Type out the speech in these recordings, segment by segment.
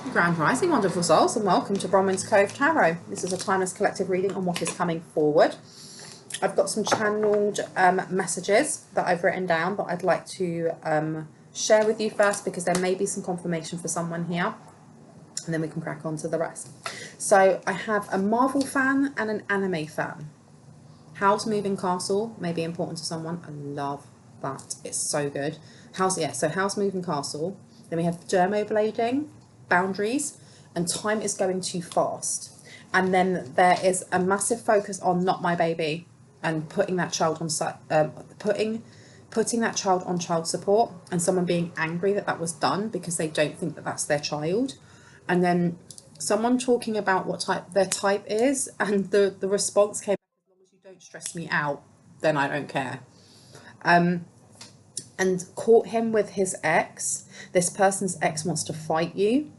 Grand Rising, wonderful souls, and welcome to Bronwen's Cove Tarot. This is a timeless collective reading on what is coming forward. I've got some channeled messages that I've written down that I'd like to share with you first, because there may be some confirmation for someone here, and then we can crack on to the rest. So I have a Marvel fan and an anime fan. House Moving Castle may be important to someone. I love that. It's so good. House Moving Castle. Then we have dermoblading, boundaries, and time is going too fast. And then there is a massive focus on not my baby and putting that child on putting that child on child support, and someone being angry that that was done because they don't think that that's their child. And then someone talking about what their type is, and the response came, as long as you don't stress me out, then I don't care. And caught him with his ex. This person's ex wants to fight you.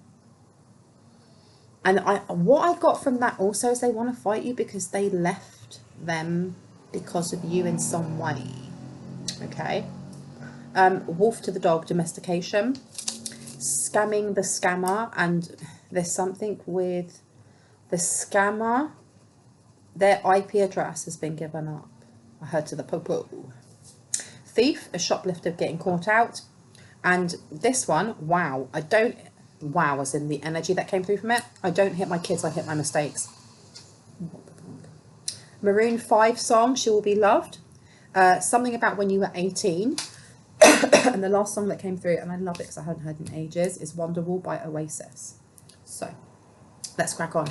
And what I got from that also is they want to fight you because they left them because of you in some way. Okay. Wolf to the dog, domestication. Scamming the scammer, and there's something with the scammer. Their IP address has been given up. I heard to the popo. Thief, a shoplifter getting caught out. And this one, wow, wow as in the energy that came through from it. I don't hit my kids, I hit my mistakes. Maroon 5 song, She Will Be Loved. Something about when you were 18. And the last song that came through, and I love it because I haven't heard it in ages, is Wonderwall by Oasis. So let's crack on.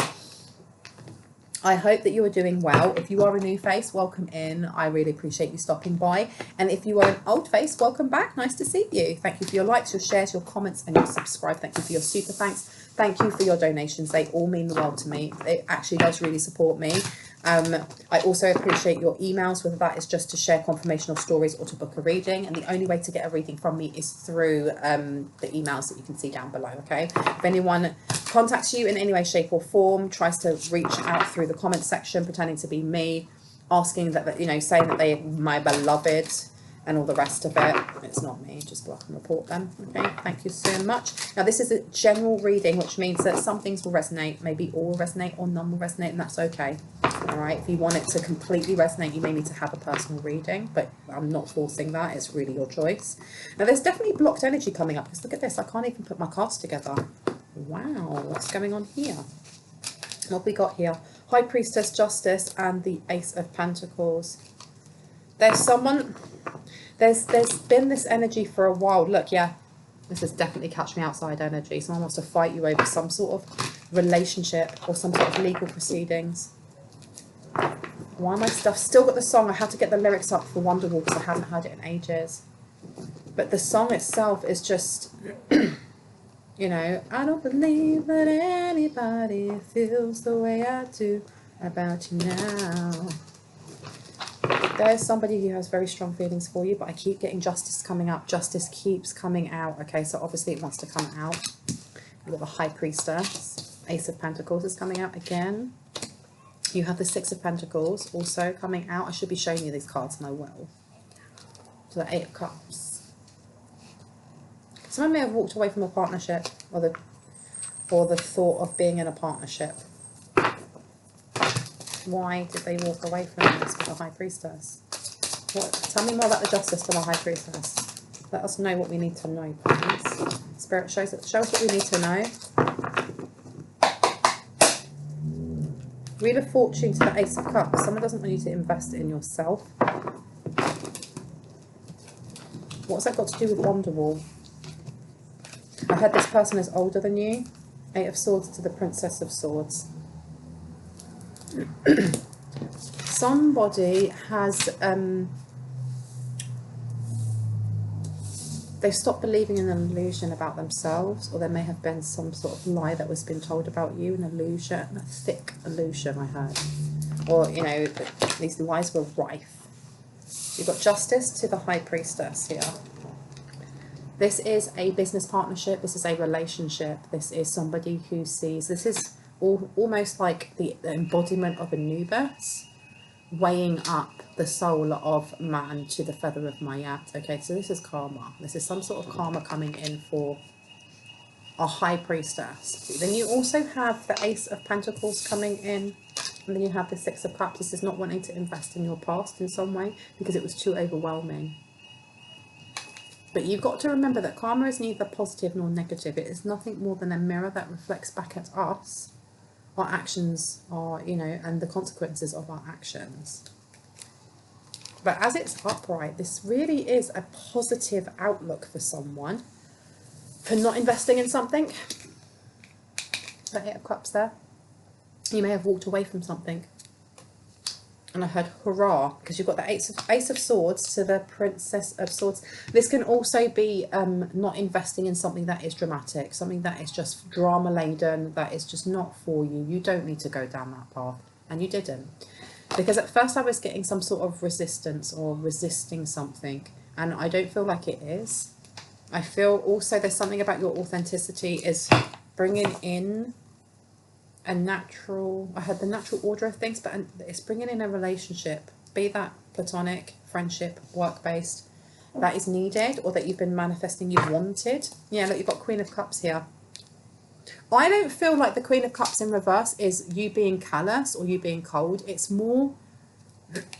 I hope that you are doing well. If you are a new face, welcome in. I really appreciate you stopping by. And if you are an old face, welcome back. Nice to see you. Thank you for your likes, your shares, your comments, and your subscribe. Thank you for your super thanks. Thank you for your donations. They all mean the world to me. It actually does really support me. I also appreciate your emails, whether that is just to share confirmational stories or to book a reading. And the only way to get a reading from me is through the emails that you can see down below, okay? If anyone contacts you in any way, shape or form, tries to reach out through the comment section, pretending to be me, asking that, you know, saying that they are my beloved and all the rest of it, it's not me. Just block and report them. Okay, thank you so much. Now this is a general reading, which means that some things will resonate, maybe all will resonate or none will resonate, and that's okay. All right, if you want it to completely resonate, you may need to have a personal reading, but I'm not forcing that. It's really your choice. Now there's definitely blocked energy coming up, because look at this, I can't even put my cards together. Wow, what's going on here? What have we got here? High Priestess, Justice, and the Ace of Pentacles. There's someone, there's been this energy for a while. Look, yeah, this is definitely catch me outside energy. Someone wants to fight you over some sort of relationship or some sort of legal proceedings. Why am I still got the song? I had to get the lyrics up for Wonderwall because I haven't heard it in ages. But the song itself is just, you know, I don't believe that anybody feels the way I do about you now. There's somebody who has very strong feelings for you, but I keep getting justice coming up. Justice keeps coming out. Okay, so obviously it wants to come out. You've got the High Priestess. Ace of Pentacles is coming out again. You have the Six of Pentacles also coming out. I should be showing you these cards, and I will. So the Eight of Cups. Someone may have walked away from a partnership, or the thought of being in a partnership. Why did they walk away from this with the High Priestess? Tell me more about the Justice to the High Priestess. Let us know what we need to know, please. Spirit, show us what we need to know. Wheel of Fortune to the Ace of Cups. Someone doesn't want you to invest in yourself. What's that got to do with Wonderwall? I heard this person is older than you. Eight of Swords to the Princess of Swords. Somebody has they've stopped believing in an illusion about themselves, or there may have been some sort of lie that was been told about you, an illusion, a thick illusion I heard, or you know, these lies were rife. You've got Justice to the High Priestess here. This is a business partnership, this is a relationship, this is somebody who sees, this is almost like the embodiment of Anubis, weighing up the soul of man to the feather of Mayat. Okay, so this is karma. This is some sort of karma coming in for a High Priestess. Then you also have the Ace of Pentacles coming in, and then you have the Six of Cups. This is not wanting to invest in your past in some way because it was too overwhelming. But you've got to remember that karma is neither positive nor negative. It is nothing more than a mirror that reflects back at us. Our actions are, you know, and the consequences of our actions. But as it's upright, this really is a positive outlook for someone for not investing in something. That Eight of Cups there. You may have walked away from something. And I heard hurrah, because you've got the Ace of Swords to the Princess of Swords. This can also be not investing in something that is dramatic, something that is just drama laden, that is just not for you. You don't need to go down that path, and you didn't. Because at first I was getting some sort of resistance or resisting something, and I don't feel like it is. I feel also there's something about your authenticity is bringing in a natural, I had the natural order of things, but it's bringing in a relationship, be that platonic, friendship, work-based, that is needed, or that you've been manifesting, you've wanted. Yeah, look, you've got Queen of Cups here. I don't feel like the Queen of Cups in reverse is you being callous or you being cold. It's more,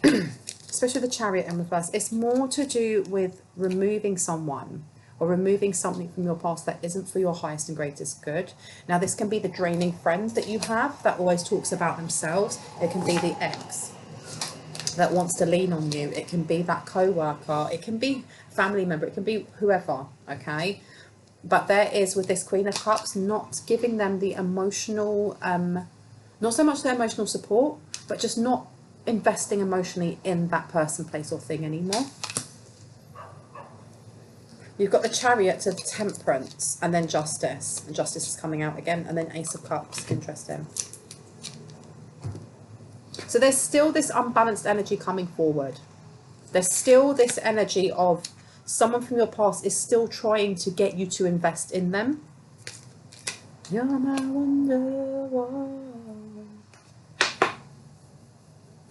especially the Chariot in reverse, it's more to do with removing someone or removing something from your past that isn't for your highest and greatest good. Now, this can be the draining friend that you have that always talks about themselves. It can be the ex that wants to lean on you. It can be that co-worker. It can be family member. It can be whoever, okay? But there is, with this Queen of Cups, not giving them the emotional, not so much the emotional support, but just not investing emotionally in that person, place or thing anymore. You've got the Chariot to Temperance, and then Justice. And Justice is coming out again, and then Ace of Cups. Interesting. So there's still this unbalanced energy coming forward. There's still this energy of someone from your past is still trying to get you to invest in them. You're my wonder.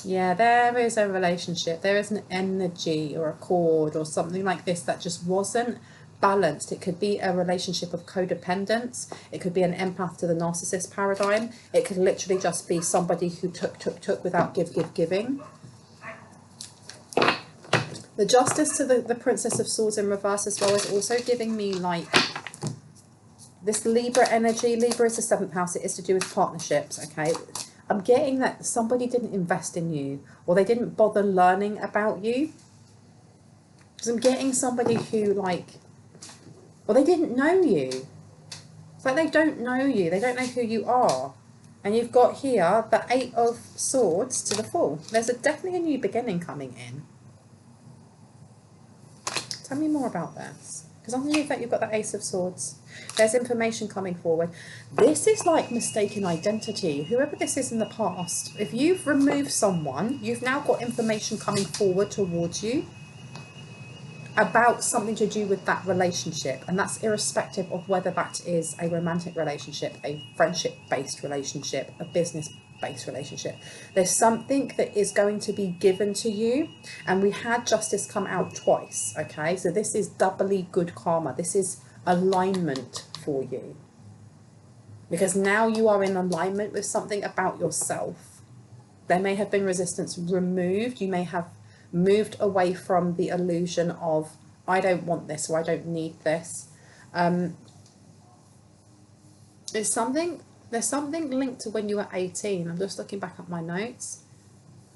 Yeah, there is a relationship. There is an energy or a chord or something like this that just wasn't balanced. It could be a relationship of codependence. It could be an empath to the narcissist paradigm. It could literally just be somebody who took without giving. The Justice to the Princess of Swords in reverse as well is also giving me like this Libra energy. Libra is the 7th house. It is to do with partnerships, okay? I'm getting that somebody didn't invest in you, or they didn't bother learning about you. Because I'm getting somebody who like, or they didn't know you. It's like they don't know you. They don't know who you are. And you've got here the 8 of Swords to the Fool. There's definitely a new beginning coming in. Tell me more about this. Because underneath that you've got the Ace of Swords. There's information coming forward. This is like mistaken identity. Whoever this is in the past, if you've removed someone, you've now got information coming forward towards you about something to do with that relationship. And that's irrespective of whether that is a romantic relationship, a friendship-based relationship, a business-based relationship. There's something that is going to be given to you. And we had Justice come out twice, okay? So this is doubly good karma. This is alignment for you, because now you are in alignment with something about yourself. There may have been resistance removed. You may have moved away from the illusion of I don't want this or I don't need this. There's something linked to when you were 18. I'm just looking back at my notes.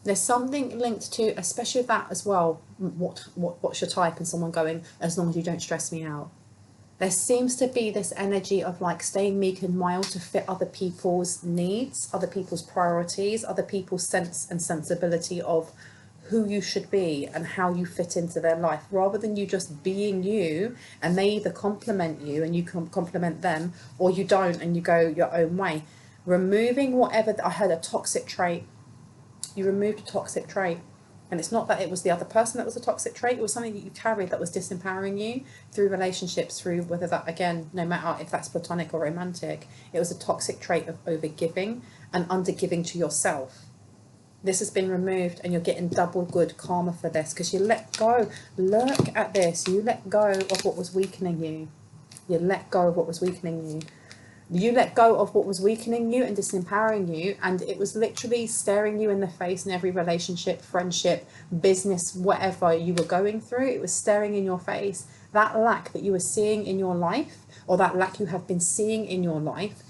There's something linked to, especially that as well, what's your type, and someone going, as long as you don't stress me out. There seems to be this energy of like staying meek and mild to fit other people's needs, other people's priorities, other people's sense and sensibility of who you should be and how you fit into their life, rather than you just being you, and they either compliment you and you compliment them, or you don't and you go your own way. Removing whatever, I heard a toxic trait. You removed a toxic trait. And it's not that it was the other person that was a toxic trait. It was something that you carried that was disempowering you through relationships, through whether that, again, no matter if that's platonic or romantic, it was a toxic trait of overgiving and undergiving to yourself. This has been removed, and you're getting double good karma for this because you let go. Look at this. You let go of what was weakening you. You let go of what was weakening you. You let go of what was weakening you and disempowering you, and it was literally staring you in the face in every relationship, friendship, business, whatever you were going through. It was staring in your face. That lack that you were seeing in your life, or that lack you have been seeing in your life,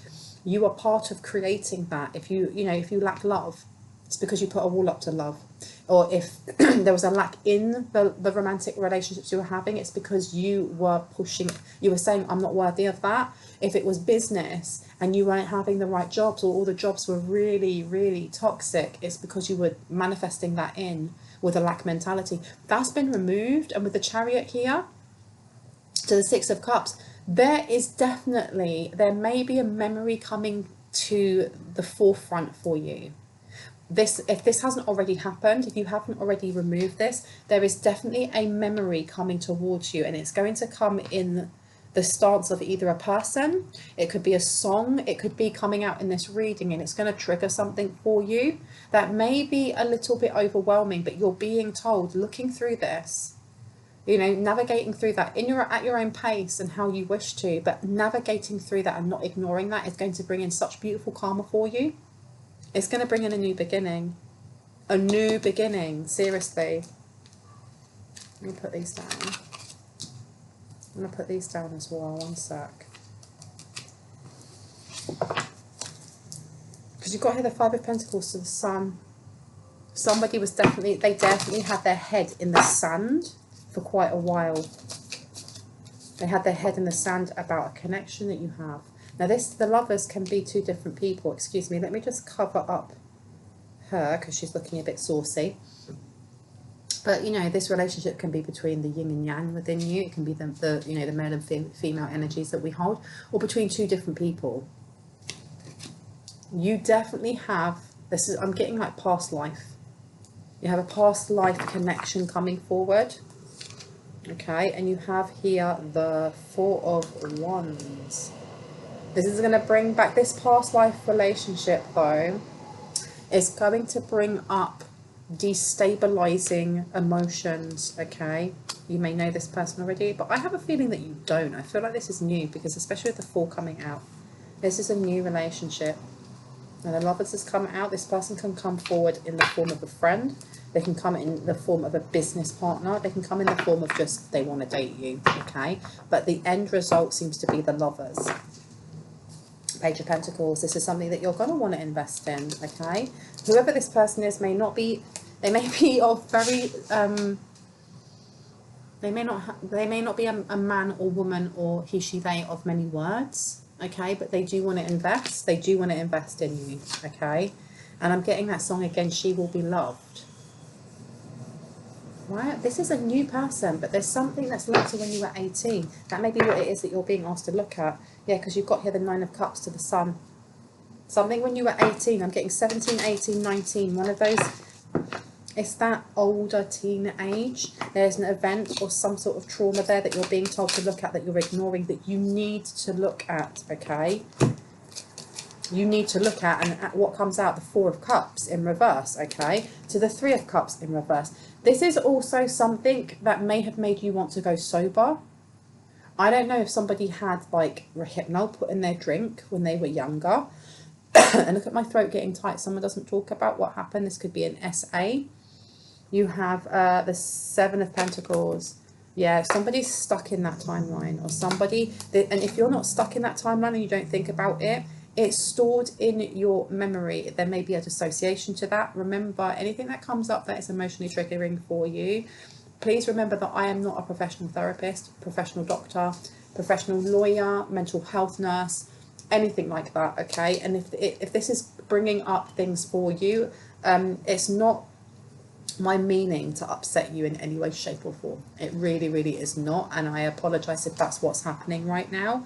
you are part of creating that. If you lack love, it's because you put a wall up to love. Or if there was a lack in the romantic relationships you were having, it's because you were pushing, you were saying, I'm not worthy of that. If it was business and you weren't having the right jobs, or all the jobs were really, really toxic, it's because you were manifesting that in with a lack mentality. That's been removed. And with the Chariot here to the Six of Cups, there may be a memory coming to the forefront for you. If this hasn't already happened, if you haven't already removed this, there is definitely a memory coming towards you, and it's going to come in the stance of either a person, it could be a song, it could be coming out in this reading, and it's going to trigger something for you that may be a little bit overwhelming, but you're being told, looking through this, navigating through that at your own pace and how you wish to, but navigating through that and not ignoring that is going to bring in such beautiful karma for you. It's going to bring in a new beginning. A new beginning, seriously. Let me put these down. I'm going to put these down as well, one sec. Because you've got here the Five of Pentacles to the Sun. Somebody they definitely had their head in the sand for quite a while. They had their head in the sand about a connection that you have. Now the lovers can be two different people. Excuse me, let me just cover up her because she's looking a bit saucy. But this relationship can be between the yin and yang within you. It can be the male and female energies that we hold, or between two different people. You definitely have I'm getting like past life. You have a past life connection coming forward. Okay, and you have here the Four of Wands. This is going to bring back this past life relationship, though. It's going to bring up destabilizing emotions, okay? You may know this person already, but I have a feeling that you don't. I feel like this is new, because especially with the Four coming out, this is a new relationship. And the Lovers has come out. This person can come forward in the form of a friend. They can come in the form of a business partner. They can come in the form of just they want to date you, okay? But the end result seems to be the Lovers. Page of Pentacles. This is something that you're going to want to invest in, okay? Whoever this person is they may be of very they may not be a man or woman, or he, she, they of many words, okay? But they do want to invest. They do want to invest in you, okay? And I'm getting that song again, She Will Be Loved. Right? This is a new person, but there's something that's linked to when you were 18. That may be what it is that you're being asked to look at. Yeah, because you've got here the Nine of Cups to the Sun. Something when you were 18. I'm getting 17, 18, 19. One of those. It's that older teen age. There's an event or some sort of trauma there that you're being told to look at, that you're ignoring, that you need to look at, okay? You need to look at, and at what comes out, the Four of Cups in reverse, okay? To the Three of Cups in reverse. This is also something that may have made you want to go sober. I don't know if somebody had like Rohypnol put in their drink when they were younger. And look at my throat getting tight. Someone doesn't talk about what happened. This could be an SA. You have the Seven of Pentacles. Yeah, somebody's stuck in that timeline, or somebody and if you're not stuck in that timeline and you don't think about it, it's stored in your memory. There may be a dissociation to that. Remember, anything that comes up that is emotionally triggering for you, please remember that I am not a professional therapist, professional doctor, professional lawyer, mental health nurse, anything like that, okay? And if this is bringing up things for you, it's not my meaning to upset you in any way, shape or form. It really, really is not. And I apologize if that's what's happening right now.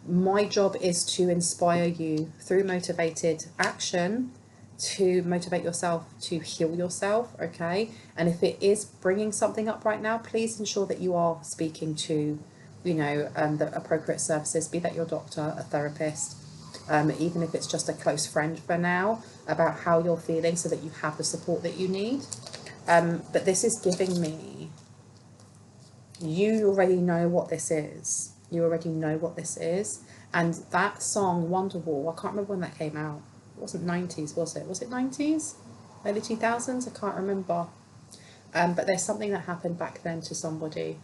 My job is to inspire you through motivated action, to motivate yourself to heal yourself, okay? And if it is bringing something up right now, please ensure that you are speaking to, the appropriate services, be that your doctor, a therapist, even if it's just a close friend for now, about how you're feeling, so that you have the support that you need. But this is giving me, you already know what this is. You already know what this is. And that song, Wonderwall, I can't remember when that came out. It wasn't 90s, was it? Was it 90s? Early 2000s? I can't remember. But there's something that happened back then to somebody.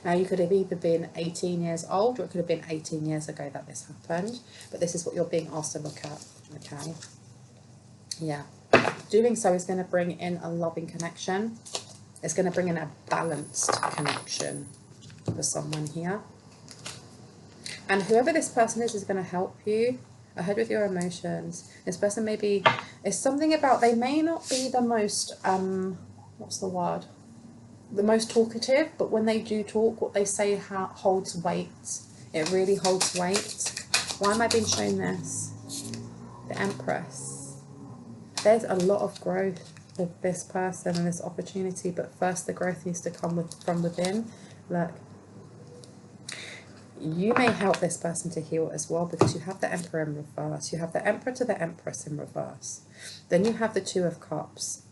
Now, you could have either been 18 years old, or it could have been 18 years ago that this happened. But this is what you're being asked to look at, okay? Yeah. Doing so is going to bring in a loving connection. It's going to bring in a balanced connection for someone here. And whoever this person is going to help you ahead with your emotions. This person maybe is something about, they may not be the most, what's the word? The most talkative, but when they do talk, what they say holds weight. It really holds weight. Why am I being shown this? The Empress. There's a lot of growth with this person and this opportunity, but first the growth needs to come from within. Look, you may help this person to heal as well, because you have the Emperor in reverse. You have the Emperor to the Empress in reverse. Then you have the Two of Cups.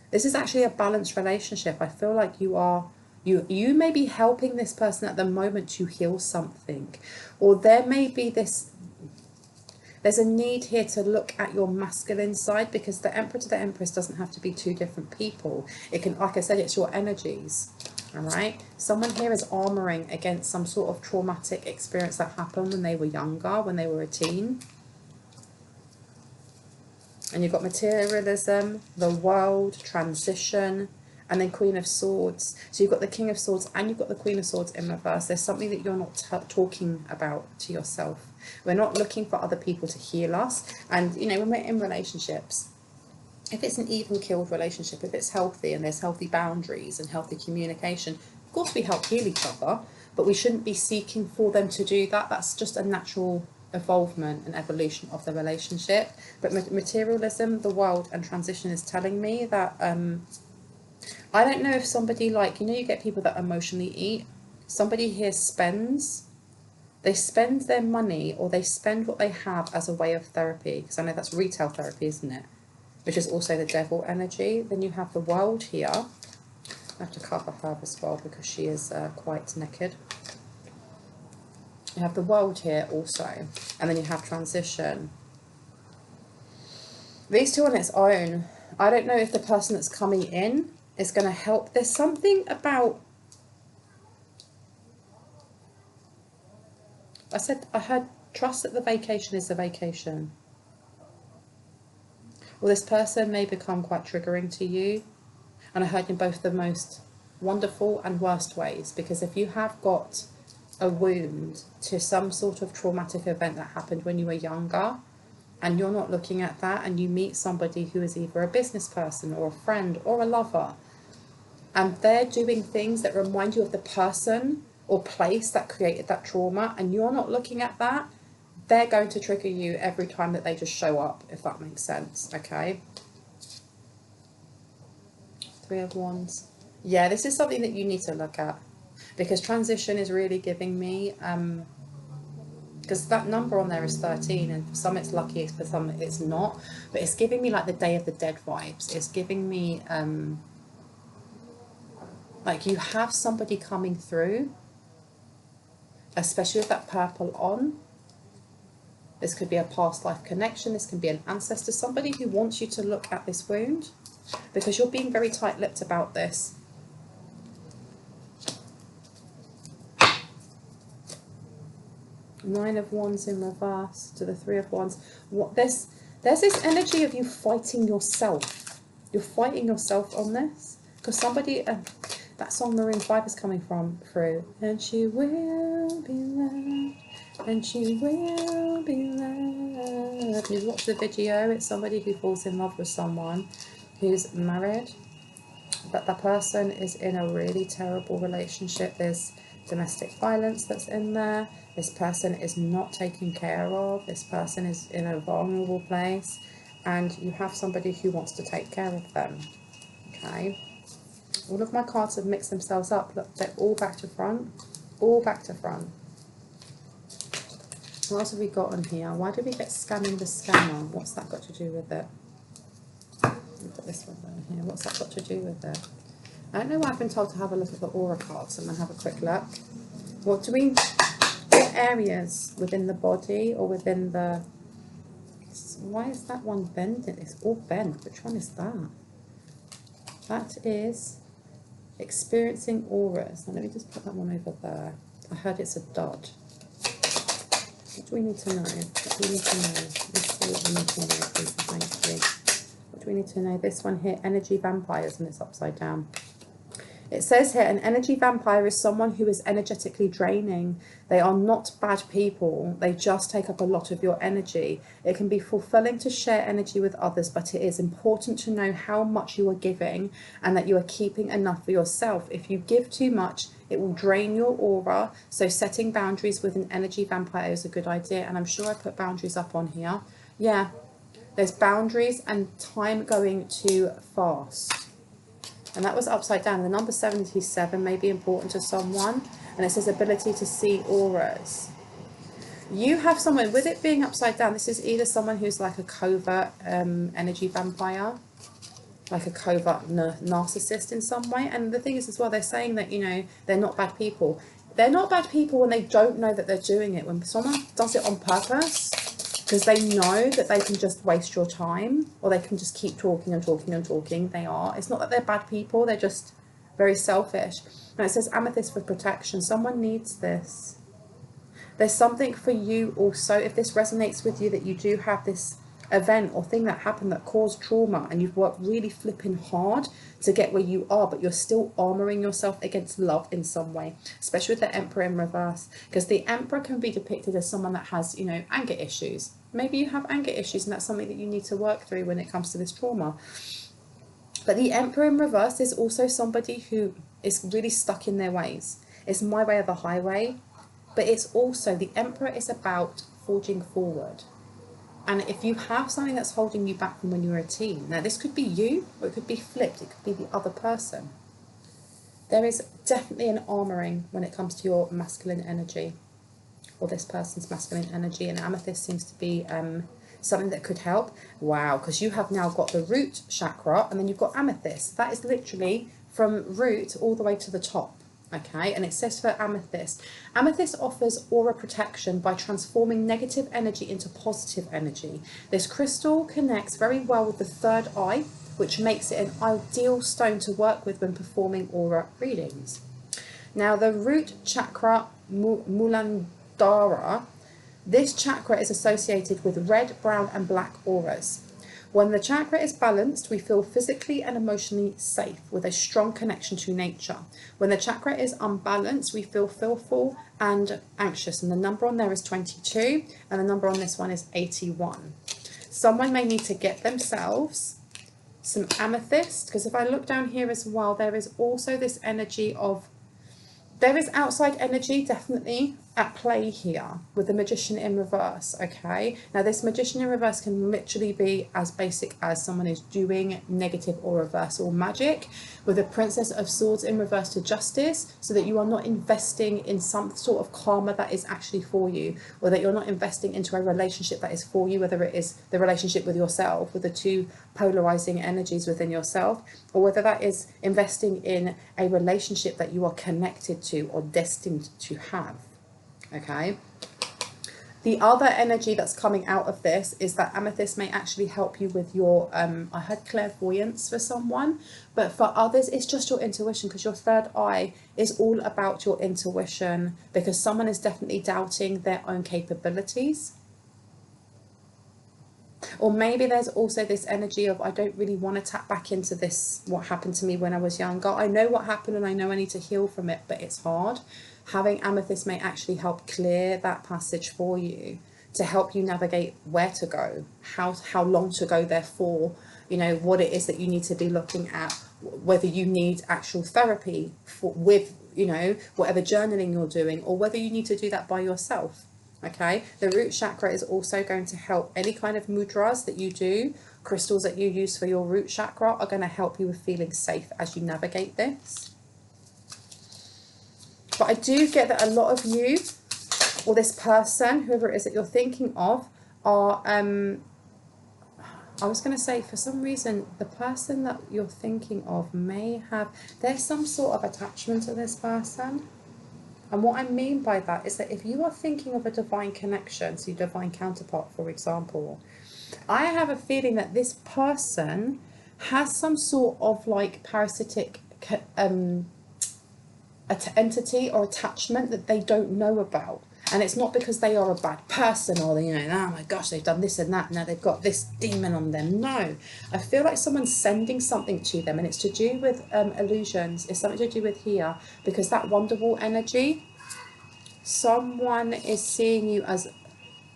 This is actually a balanced relationship. I feel like you may be helping this person at the moment to heal something. Or there may be this, there's a need here to look at your masculine side, because the Emperor to the Empress doesn't have to be two different people. It can, like I said, it's your energies. All right, someone here is armoring against some sort of traumatic experience that happened when they were younger, when they were a teen. And you've got materialism, the world, transition, and then Queen of Swords. So you've got the King of Swords and you've got the Queen of Swords in reverse. There's something that you're not talking about to yourself. We're not looking for other people to heal us. And, you know, when we're in relationships, if it's an even-keeled relationship, if it's healthy and there's healthy boundaries and healthy communication, of course we help heal each other, but we shouldn't be seeking for them to do that. That's just a natural evolvement and evolution of the relationship. But materialism, the world, and transition is telling me that I don't know if somebody, like, you know, you get people that emotionally eat. Somebody here they spend their money, or they spend what they have as a way of therapy, because I know that's retail therapy, isn't it? Which is also the devil energy. Then you have the world here. I have to cover her as well because she is quite naked. You have the world here also, and then you have transition. These two on its own, I don't know if the person that's coming in is going to help. There's something about, I heard trust that the vacation is the vacation. Well, this person may become quite triggering to you, and I heard in both the most wonderful and worst ways, because if you have got a wound to some sort of traumatic event that happened when you were younger, and you're not looking at that, and you meet somebody who is either a business person or a friend or a lover, and they're doing things that remind you of the person or place that created that trauma, and you're not looking at that, they're going to trigger you every time that they just show up, if that makes sense, okay? Three of Wands. Yeah, this is something that you need to look at, because transition is really giving me, because that number on there is 13, and for some it's lucky, for some it's not, but it's giving me like the Day of the Dead vibes. It's giving me, like you have somebody coming through, especially with that purple on. This could be a past life connection. This can be an ancestor, somebody who wants you to look at this wound, because you're being very tight-lipped about this. Nine of Wands in reverse to the Three of Wands. There's this energy of you fighting yourself. You're fighting yourself on this, because somebody, that song Maroon 5 is coming through. And she will be loved. And she will be loved. You watch the video, it's somebody who falls in love with someone who's married, but the person is in a really terrible relationship. There's domestic violence that's in there. This person is not taken care of. This person is in a vulnerable place, and you have somebody who wants to take care of them, okay? All of my cards have mixed themselves up. Look, they're all back to front, all back to front. What else have we got on here? Why did we get scanning the scammer? What's that got to do with it? Put this one down here. What's that got to do with it? I don't know why I've been told to have a look at the aura cards. I'm going to have a quick look. What do we... areas within the body or within the... Why is that one bending? It's all bent. Which one is that? That is experiencing auras. Now let me just put that one over there. I heard it's a dud. What do we need to know? What do we need to know? Let's see what we need to know, please. Thank you. What do we need to know? This one here, energy vampires, and it's upside down. It says here, an energy vampire is someone who is energetically draining. They are not bad people. They just take up a lot of your energy. It can be fulfilling to share energy with others, but it is important to know how much you are giving and that you are keeping enough for yourself. If you give too much, it will drain your aura. So setting boundaries with an energy vampire is a good idea. And I'm sure I put boundaries up on here. Yeah, there's boundaries and time going too fast. And that was upside down. The number 77 may be important to someone. And it says ability to see auras. You have someone, with it being upside down, this is either someone who's like a covert energy vampire, like a covert narcissist in some way. And the thing is as well, they're saying that, you know, they're not bad people. They're not bad people when they don't know that they're doing it. When someone does it on purpose, because they know that they can just waste your time, or they can just keep talking and talking and talking. They are. It's not that they're bad people. They're just very selfish. And it says amethyst for protection. Someone needs this. There's something for you also, if this resonates with you, that you do have this event or thing that happened that caused trauma, and you've worked really flipping hard to get where you are, but you're still armoring yourself against love in some way, especially with the Emperor in reverse, because the Emperor can be depicted as someone that has, you know, anger issues. Maybe you have anger issues, and that's something that you need to work through when it comes to this trauma. But the Emperor in reverse is also somebody who is really stuck in their ways. It's my way or the highway. But it's also, the Emperor is about forging forward. And if you have something that's holding you back from when you were a teen, now this could be you, or it could be flipped, it could be the other person. There is definitely an armoring when it comes to your masculine energy, or this person's masculine energy, and amethyst seems to be something that could help. Wow, because you have now got the root chakra, and then you've got amethyst. That is literally from root all the way to the top. Okay, and it says for amethyst, amethyst offers aura protection by transforming negative energy into positive energy. This crystal connects very well with the third eye, which makes it an ideal stone to work with when performing aura readings. Now, the root chakra, Muladhara, this chakra is associated with red, brown, and black auras. When the chakra is balanced, we feel physically and emotionally safe with a strong connection to nature. When the chakra is unbalanced, we feel fearful and anxious. And the number on there is 22, and the number on this one is 81. Someone may need to get themselves some amethyst, because if I look down here as well, there is also this energy of, there is outside energy definitely at play here with the Magician in reverse, okay? Now this Magician in reverse can literally be as basic as someone is doing negative or reversal magic, with the Princess of Swords in reverse to Justice, so that you are not investing in some sort of karma that is actually for you, or that you're not investing into a relationship that is for you, whether it is the relationship with yourself, with the two polarizing energies within yourself, or whether that is investing in a relationship that you are connected to or destined to have. Okay, the other energy that's coming out of this is that amethyst may actually help you with your I heard clairvoyance for someone, but for others it's just your intuition, because your third eye is all about your intuition, because someone is definitely doubting their own capabilities. Or maybe there's also this energy of, I don't really want to tap back into this, what happened to me when I was younger. I know what happened and I know I need to heal from it, but it's hard. Having amethyst may actually help clear that passage for you, to help you navigate where to go, how long to go there for, you know, what it is that you need to be looking at, whether you need actual therapy for, with, you know, whatever journaling you're doing, or whether you need to do that by yourself. Okay, the root chakra is also going to help any kind of mudras that you do, crystals that you use for your root chakra are going to help you with feeling safe as you navigate this. But I do get that a lot of you, or this person, whoever it is that you're thinking of, are, I was going to say, for some reason, the person that you're thinking of may have, there's some sort of attachment to this person. And what I mean by that is that if you are thinking of a divine connection, so your divine counterpart, for example, I have a feeling that this person has some sort of like parasitic entity or attachment that they don't know about. And it's not because they are a bad person or, you know, oh my gosh, they've done this and that, now they've got this demon on them. No, I feel like someone's sending something to them, and it's to do with illusions. It's something to do with here, because that Wonderwall energy, someone is seeing you as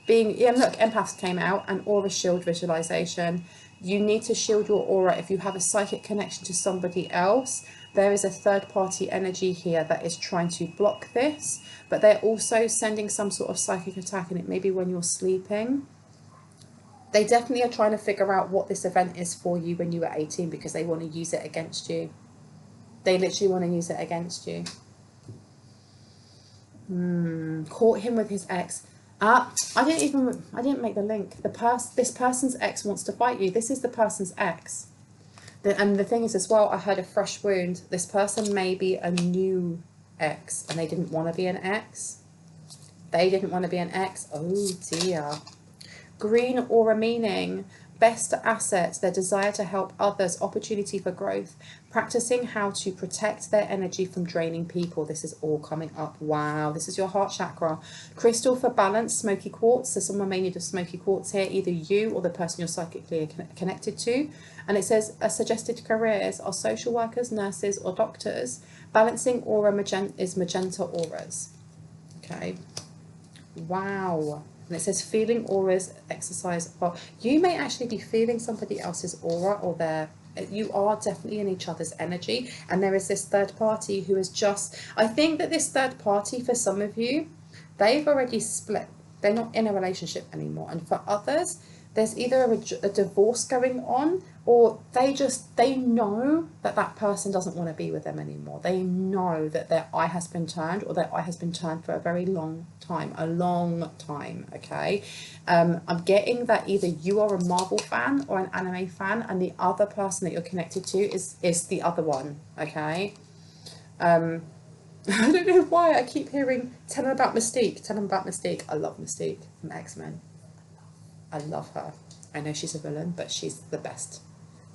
being, yeah, look, empaths came out, and aura shield visualization. You need to shield your aura if you have a psychic connection to somebody else. There is a third party energy here that is trying to block this, but they're also sending some sort of psychic attack, and it may be when you're sleeping. They definitely are trying to figure out what this event is for you when you were 18, because they want to use it against you. They literally want to use it against you. Caught him with his ex. I didn't make the link. This person's ex wants to fight you. This is the person's ex. And the thing is as well, I heard a fresh wound. This person may be a new ex, and they didn't want to be an ex. They didn't want to be an ex. Oh dear. Green aura meaning, best assets, their desire to help others, opportunity for growth, practicing how to protect their energy from draining people. This is all coming up. Wow, this is your heart chakra. Crystal for balance, smoky quartz. So someone may need a smoky quartz here, either you or the person you're psychically connected to. And it says suggested careers are social workers, nurses, or doctors. Balancing aura is magenta auras. Okay. Wow. And it says feeling auras, exercise. Well, you may actually be feeling somebody else's aura, or you are definitely in each other's energy. And there is this third party who is just, I think that this third party, for some of you, they've already split. They're not in a relationship anymore. And for others, there's either a divorce going on, or they know that that person doesn't want to be with them anymore. They know that their eye has been turned, or their eye has been turned for a very long time, okay? I'm getting that either you are a Marvel fan or an anime fan, and the other person that you're connected to is the other one, okay? I don't know why I keep hearing, tell them about Mystique. I love Mystique from X-Men. I love her. I know she's a villain, but she's the best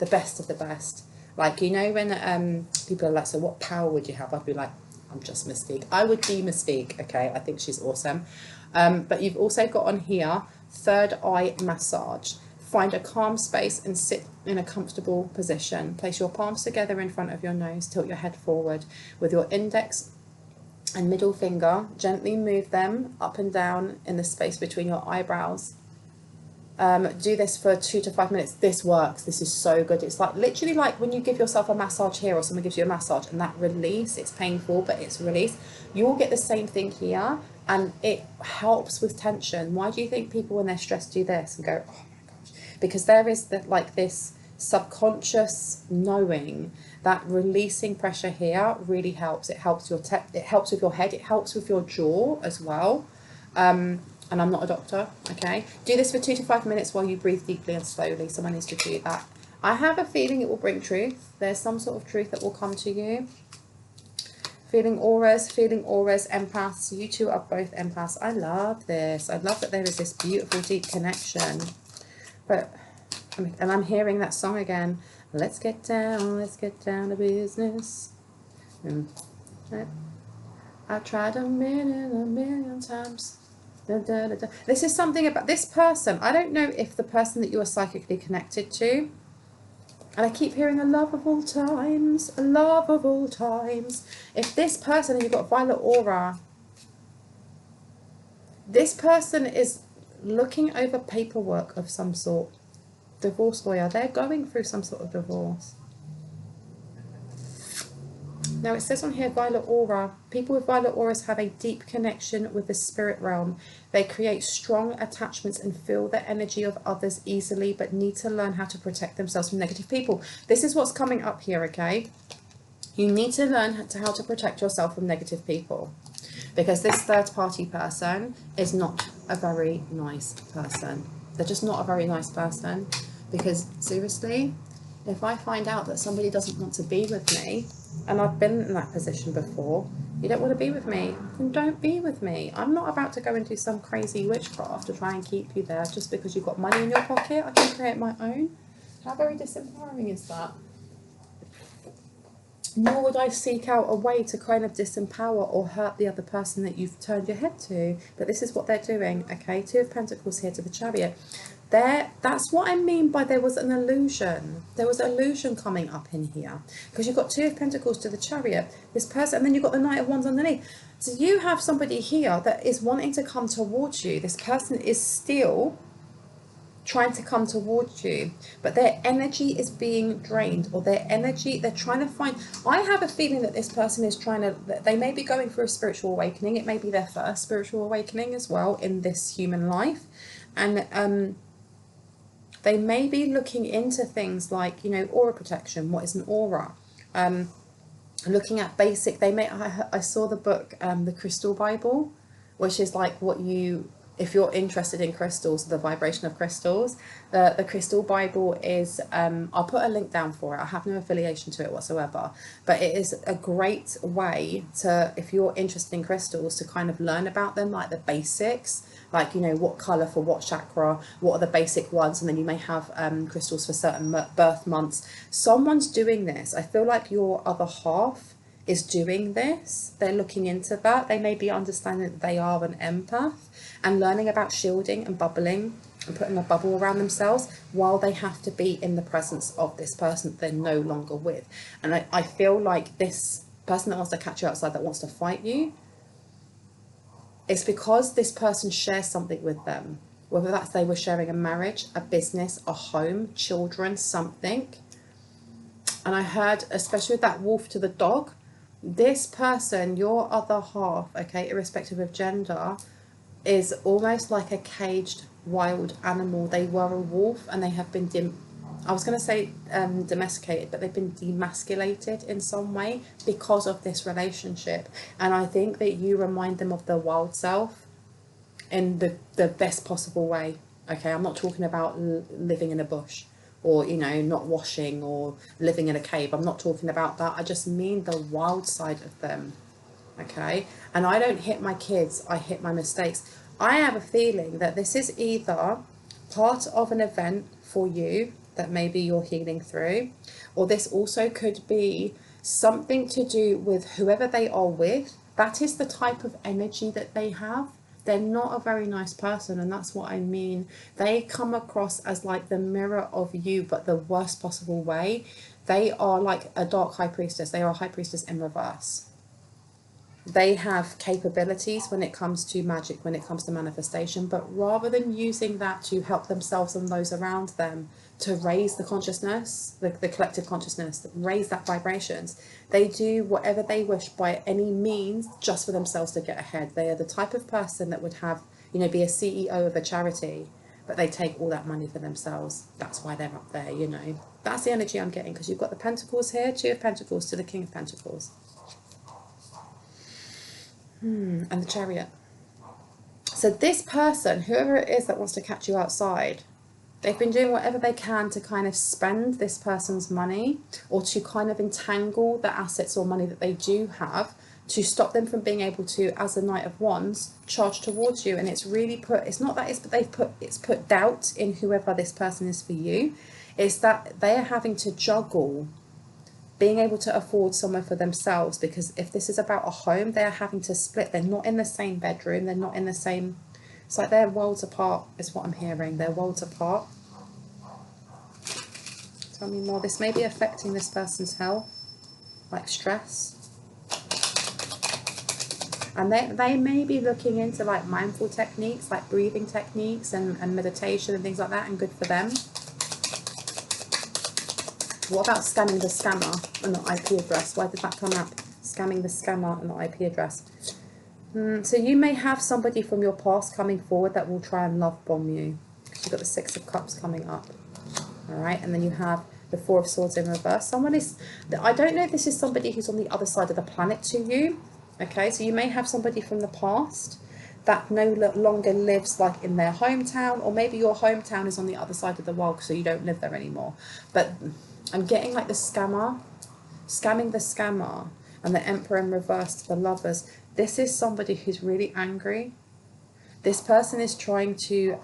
of the best. Like, you know, when people are like, so what power would you have? I'd be like, I'm just Mystique. I would be Mystique, okay? I think she's awesome. But you've also got on here, third eye massage. Find a calm space and sit in a comfortable position. Place your palms together in front of your nose, tilt your head forward. With your index and middle finger, gently move them up and down in the space between your eyebrows. Do this for 2 to 5 minutes. This works. This is so good. It's like literally like when you give yourself a massage here, or someone gives you a massage, and that release, it's painful, but it's release. You'll get the same thing here, and it helps with tension. Why do you think people, when they're stressed, do this and go, oh my gosh? Because there is this subconscious knowing that releasing pressure here really helps. It helps it helps with your head. It helps with your jaw as well. And I'm not a doctor, okay? Do this for 2 to 5 minutes while you breathe deeply and slowly. Someone needs to do that. I have a feeling it will bring truth. There's some sort of truth that will come to you. Feeling auras, empaths. You two are both empaths. I love this. I love that there is this beautiful, deep connection. And I'm hearing that song again. Let's get down to business. I tried a million times. This is something about this person. I don't know if the person that you are psychically connected to, and I keep hearing a love of all times, a love of all times. If this person, and you've got violet aura, this person is looking over paperwork of some sort. Divorce lawyer. They're going through some sort of divorce. Now it says on here, violet aura. People with violet auras have a deep connection with the spirit realm. They create strong attachments and feel the energy of others easily, but need to learn how to protect themselves from negative people. This is what's coming up here, okay? You need to learn how to protect yourself from negative people, because this third party person is not a very nice person. They're just not a very nice person, because seriously, if I find out that somebody doesn't want to be with me, and I've been in that position before, You don't want to be with me? Then don't be with me. I'm not about to go and do some crazy witchcraft to try and keep you there just because you've got money in your pocket. I can create my own. How very disempowering is that? Nor would I seek out a way to kind of disempower or hurt the other person that you've turned your head to. But this is what they're doing, okay? Two of Pentacles here to the Chariot. That's what I mean by there was an illusion. There was an illusion coming up in here. Because you've got Two of Pentacles to the Chariot. This person, and then you've got the Knight of Wands underneath. So you have somebody here that is wanting to come towards you. This person is still trying to come towards you, but their energy is being drained, or their energy, they're trying to find, I have a feeling that this person is trying to, they may be going through a spiritual awakening. It may be their first spiritual awakening as well in this human life, and they may be looking into things like, you know, aura protection. What is an aura? Looking at basic, I saw the book the Crystal Bible, which is like what you, if you're interested in crystals, the vibration of crystals, the Crystal Bible is, I'll put a link down for it. I have no affiliation to it whatsoever, but it is a great way to, if you're interested in crystals, to kind of learn about them, like the basics, like, you know, what colour for what chakra, what are the basic ones, and then you may have crystals for certain birth months. Someone's doing this. I feel like your other half is doing this. They're looking into that. They may be understanding that they are an empath and learning about shielding and bubbling and putting a bubble around themselves while they have to be in the presence of this person that they're no longer with. And I feel like this person that wants to catch you outside, that wants to fight you, it's because this person shares something with them, whether that's they were sharing a marriage, a business, a home, children, something. And I heard, especially with that wolf to the dog, this person, your other half, okay, irrespective of gender, is almost like a caged wild animal. They were a wolf and they have been I was going to say domesticated, but they've been demasculated in some way because of this relationship. And I think that you remind them of their wild self in the best possible way. Okay, I'm not talking about living in a bush, or, you know, not washing, or living in a cave. I'm not talking about that. I just mean the wild side of them. Okay, and I don't hit my kids, I hit my mistakes. I have a feeling that this is either part of an event for you that maybe you're healing through, or this also could be something to do with whoever they are with. That is the type of energy that they have. They're not a very nice person, and that's what I mean. They come across as like the mirror of you, but the worst possible way. They are like a dark high priestess. They are a high priestess in reverse. They have capabilities when it comes to magic, when it comes to manifestation, but rather than using that to help themselves and those around them to raise the consciousness, the collective consciousness, raise that vibrations, they do whatever they wish by any means just for themselves to get ahead. They are the type of person that would have, you know, be a CEO of a charity, but they take all that money for themselves. That's why they're up there, you know. That's the energy I'm getting, because you've got the Pentacles here, Two of Pentacles to the King of Pentacles. And the Chariot. So this person, whoever it is that wants to catch you outside, they've been doing whatever they can to kind of spend this person's money, or to kind of entangle the assets or money that they do have, to stop them from being able to, as a Knight of Wands, charge towards you. And it's really put, it's not that it's, but it's put doubt in whoever this person is for you. It's that they are having to juggle being able to afford somewhere for themselves, because if this is about a home, they're having to split. They're not in the same bedroom, they're not in the same, it's like they're worlds apart is what I'm hearing. They're worlds apart. Tell me more. This may be affecting this person's health, like stress, and they may be looking into like mindful techniques, like breathing techniques and meditation and things like that, and good for them. What about scamming the scammer and the IP address? Why did that come up? Scamming the scammer and the IP address. So you may have somebody from your past coming forward that will try and love bomb you. You've got the Six of Cups coming up. All right, and then you have the Four of Swords in reverse. Someone is, I don't know if this is somebody who's on the other side of the planet to you. Okay, so you may have somebody from the past that no longer lives like in their hometown, or maybe your hometown is on the other side of the world, so you don't live there anymore. But I'm getting like the scammer, scamming the scammer. And the Emperor in reverse to the Lovers. This is somebody who's really angry. This person is trying to,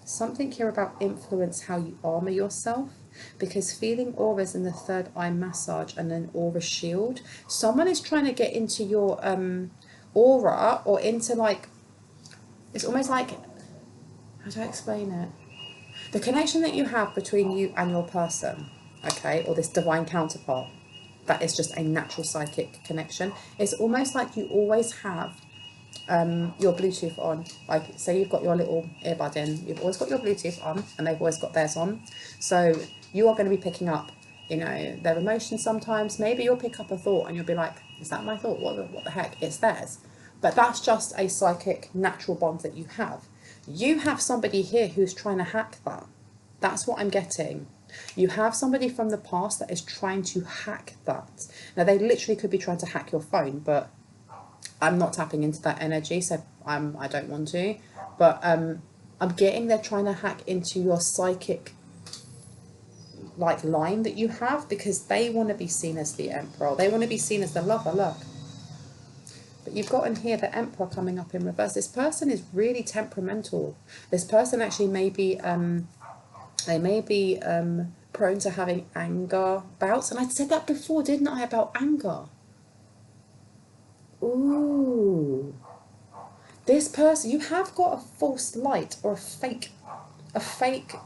something here about influence how you armor yourself. Because feeling auras in the third eye massage and an aura shield. Someone is trying to get into your aura, or into like, it's almost like, how do I explain it? The connection that you have between you and your person, okay, or this divine counterpart, that is just a natural psychic connection. It's almost like you always have your Bluetooth on. Like, say you've got your little earbud in, you've always got your Bluetooth on, and they've always got theirs on. So you are going to be picking up, you know, their emotions sometimes. Maybe you'll pick up a thought and you'll be like, is that my thought? What the heck? It's theirs. But that's just a psychic natural bond that you have. You have somebody here who's trying to hack that. That's what I'm getting. You have somebody from the past that is trying to hack that. Now, they literally could be trying to hack your phone, but I'm not tapping into that energy, so I don't want to. But I'm getting they're trying to hack into your psychic like line that you have, because they want to be seen as the Emperor. They want to be seen as the lover, look. But you've got in here the Emperor coming up in reverse. This person is really temperamental. This person actually may be, they may be prone to having anger bouts. And I said that before, didn't I, about anger? Ooh. This person, you have got a false light or a fake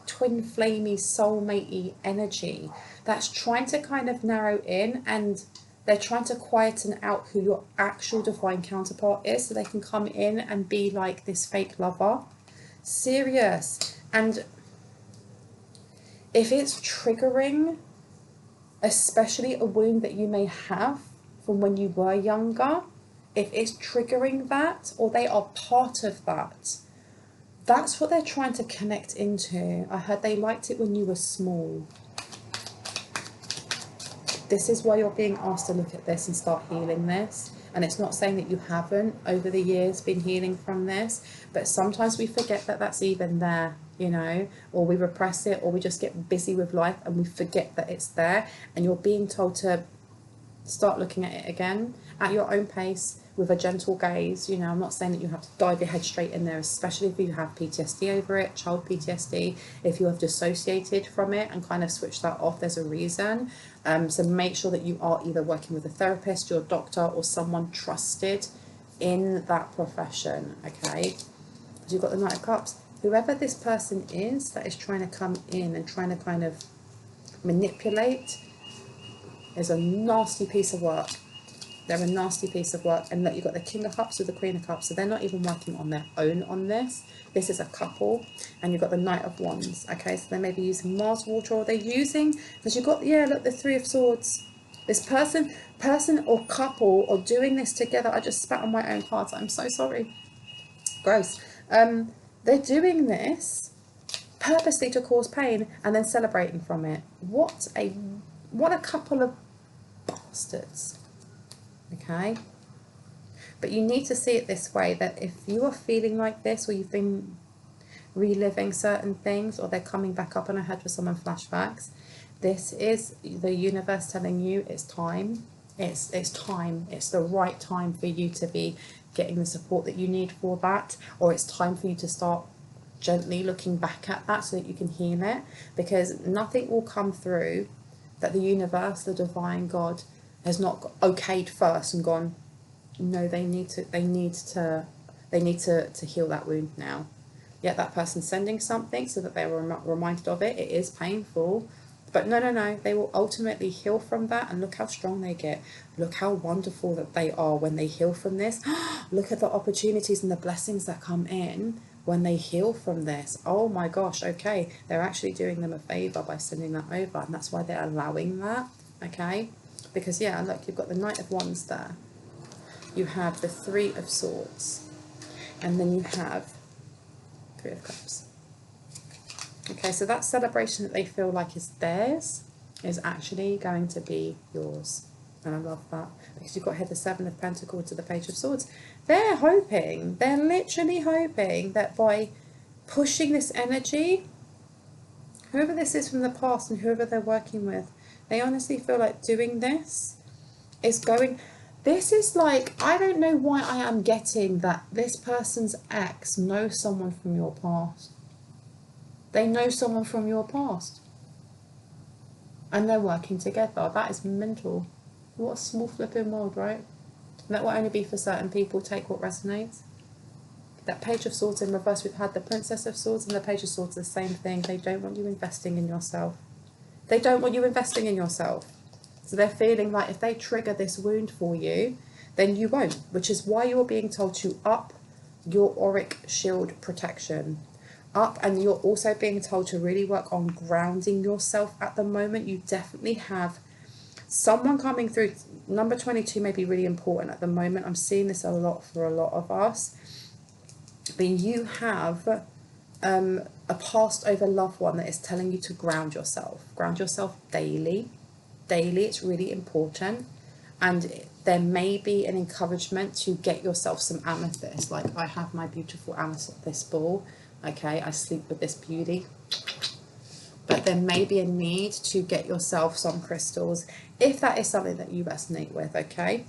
twin flamey soulmatey energy that's trying to kind of narrow in, and they're trying to quieten out who your actual divine counterpart is, so they can come in and be like this fake lover. Serious. And if it's triggering, especially a wound that you may have from when you were younger, if it's triggering that, or they are part of that, that's what they're trying to connect into. I heard they liked it when you were small. This is why you're being asked to look at this and start healing this. And it's not saying that you haven't over the years been healing from this, but sometimes we forget that that's even there, you know, or we repress it, or we just get busy with life and we forget that it's there. And you're being told to start looking at it again at your own pace, with a gentle gaze. You know, I'm not saying that you have to dive your head straight in there, especially if you have PTSD over it, child PTSD. If you have dissociated from it and kind of switched that off, there's a reason. So make sure that you are either working with a therapist, your doctor, or someone trusted in that profession, okay? Because you've got the Knight of Cups. Whoever this person is that is trying to come in and trying to kind of manipulate is a nasty piece of work. They're a nasty piece of work. And look, you've got the King of Cups with the Queen of Cups. So they're not even working on their own on this. This is a couple. And you've got the Knight of Wands. Okay, so they may be using Mars water, or they're using, because you've got, yeah, look, the Three of Swords. This person or couple or doing this together. I just spat on my own cards. I'm so sorry. Gross. They're doing this purposely to cause pain and then celebrating from it. What a couple of bastards. Okay, but you need to see it this way, that if you are feeling like this, or you've been reliving certain things, or they're coming back up, and I had for someone flashbacks, this is the universe telling you it's time. It's time. It's the right time for you to be getting the support that you need for that, or it's time for you to start gently looking back at that so that you can heal it, because nothing will come through that the universe, the divine God, has not okayed first and gone, no, they need to heal that wound now. Yet that person's sending something so that they were reminded of it. It is painful, but no, they will ultimately heal from that. And look how strong they get. Look how wonderful that they are when they heal from this. Look at the opportunities and the blessings that come in when they heal from this. Oh my gosh, okay, they're actually doing them a favor by sending that over, and that's why they're allowing that. Okay, because yeah, look, you've got the Knight of Wands there, you have the Three of Swords, and then you have Three of Cups. Okay, so that celebration that they feel like is theirs is actually going to be yours. And I love that, because you've got here the Seven of Pentacles to the Page of Swords. They're hoping, they're literally hoping that by pushing this energy, whoever this is from the past and whoever they're working with, They honestly feel like doing this is going... This is like, I don't know why I am getting that this person's ex knows someone from your past. They know someone from your past. And they're working together. That is mental. What a small flipping world, right? That will only be for certain people. Take what resonates. That Page of Swords in reverse, we've had the Princess of Swords and the Page of Swords, the same thing. They don't want you investing in yourself. They don't want you investing in yourself. So they're feeling like if they trigger this wound for you, then you won't, which is why you're being told to up your auric shield protection. Up, and you're also being told to really work on grounding yourself at the moment. You definitely have someone coming through. Number 22 may be really important at the moment. I'm seeing this a lot for a lot of us. But you have a passed over loved one that is telling you to ground yourself. Ground yourself daily. Daily, it's really important. And there may be an encouragement to get yourself some amethyst. Like I have my beautiful amethyst ball. Okay, I sleep with this beauty. But there may be a need to get yourself some crystals if that is something that you resonate with, okay?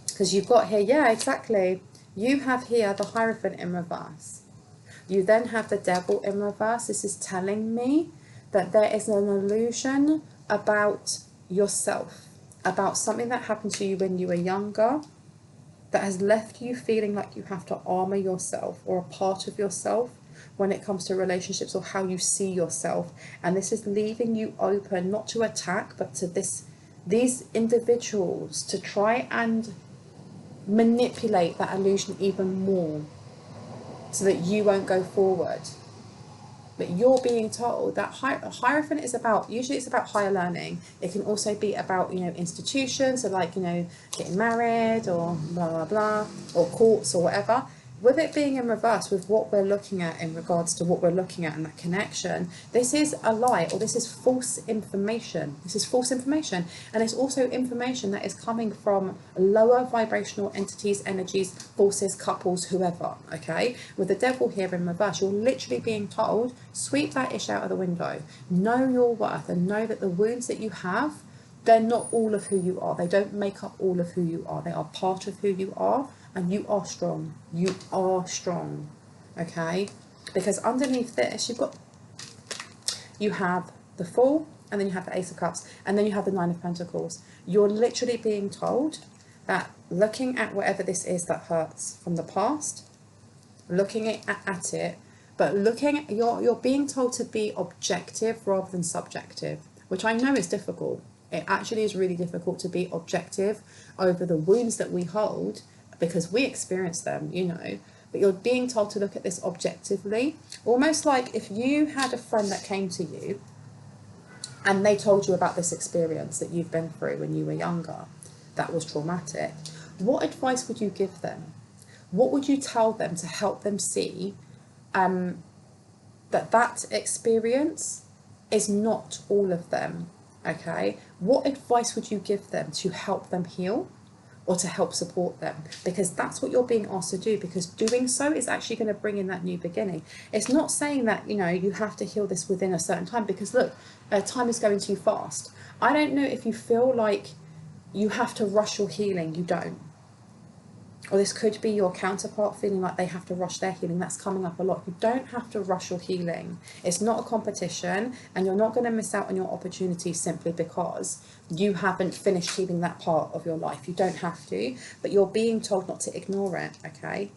Because you've got here, yeah, exactly. You have here the Hierophant in reverse. You then have the Devil in reverse. This is telling me that there is an illusion about yourself, about something that happened to you when you were younger, that has left you feeling like you have to armor yourself or a part of yourself when it comes to relationships or how you see yourself. And this is leaving you open, not to attack, but to these individuals to try and manipulate that illusion even more so that you won't go forward. But you're being told that Hierophant is about, usually it's about higher learning. It can also be about, you know, institutions, so like, you know, getting married or blah, blah, blah, or courts or whatever. With it being in reverse with what we're looking at in regards to what we're looking at in that connection, this is a lie, or this is false information. This is false information. And it's also information that is coming from lower vibrational entities, energies, forces, couples, whoever, okay? With the Devil here in reverse, you're literally being told, sweep that ish out of the window. Know your worth and know that the wounds that you have, they're not all of who you are. They don't make up all of who you are. They are part of who you are. And you are strong. You are strong, okay? Because underneath this, you have the Fool, and then you have the Ace of Cups, and then you have the Nine of Pentacles. You're literally being told that looking at whatever this is that hurts from the past, looking at it, but you're being told to be objective rather than subjective, which I know is difficult. It actually is really difficult to be objective over the wounds that we hold, because we experience them, you know, but you're being told to look at this objectively, almost like if you had a friend that came to you and they told you about this experience that you've been through when you were younger that was traumatic. What advice would you give them? What would you tell them to help them see that experience is not all of them, okay? What advice would you give them to help them heal? Or to help support them, because that's what you're being asked to do, because doing so is actually going to bring in that new beginning. It's not saying that, you know, you have to heal this within a certain time, because look, time is going too fast. I don't know if you feel like you have to rush your healing. You don't. Or this could be your counterpart feeling like they have to rush their healing. That's coming up a lot. You don't have to rush your healing. It's not a competition, and you're not going to miss out on your opportunity simply because you haven't finished healing that part of your life. You don't have to, but you're being told not to ignore it, okay?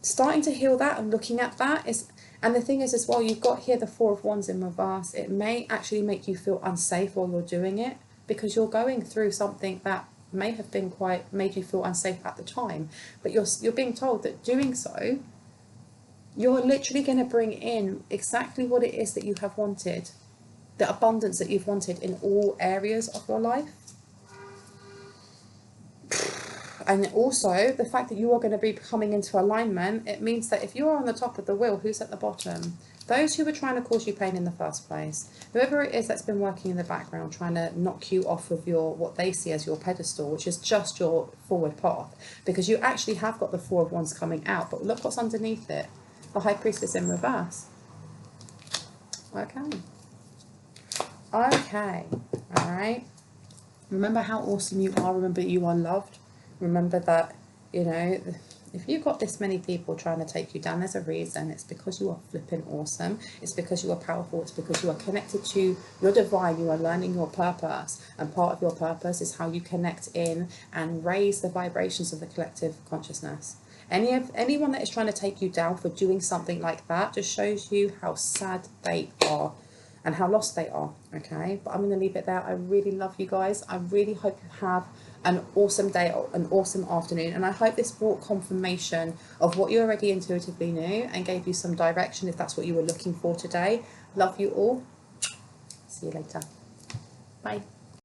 Starting to heal that and looking at that is, and the thing is as well, you've got here the Four of Wands in reverse. It may actually make you feel unsafe while you're doing it, because you're going through something that may have been made you feel unsafe at the time, but you're being told that doing so, you're literally going to bring in exactly what it is that you have wanted, the abundance that you've wanted in all areas of your life. And also the fact that you are going to be coming into alignment, it means that if you're on the top of the wheel, who's at the bottom? Those who were trying to cause you pain in the first place. Whoever it is that's been working in the background, trying to knock you off of what they see as your pedestal, which is just your forward path. Because you actually have got the Four of Wands coming out, but look what's underneath it. The High Priestess in reverse. Okay. Okay, all right. Remember how awesome you are. Remember you are loved. Remember that, you know, if you've got this many people trying to take you down, there's a reason. It's because you are flipping awesome. It's because you are powerful. It's because you are connected to your divine. You are learning your purpose. And part of your purpose is how you connect in and raise the vibrations of the collective consciousness. Anyone that is trying to take you down for doing something like that just shows you how sad they are and how lost they are. Okay, but I'm going to leave it there. I really love you guys. I really hope you have an awesome day or an awesome afternoon, and I hope this brought confirmation of what you already intuitively knew and gave you some direction if that's what you were looking for today. Love you all. See you later. Bye.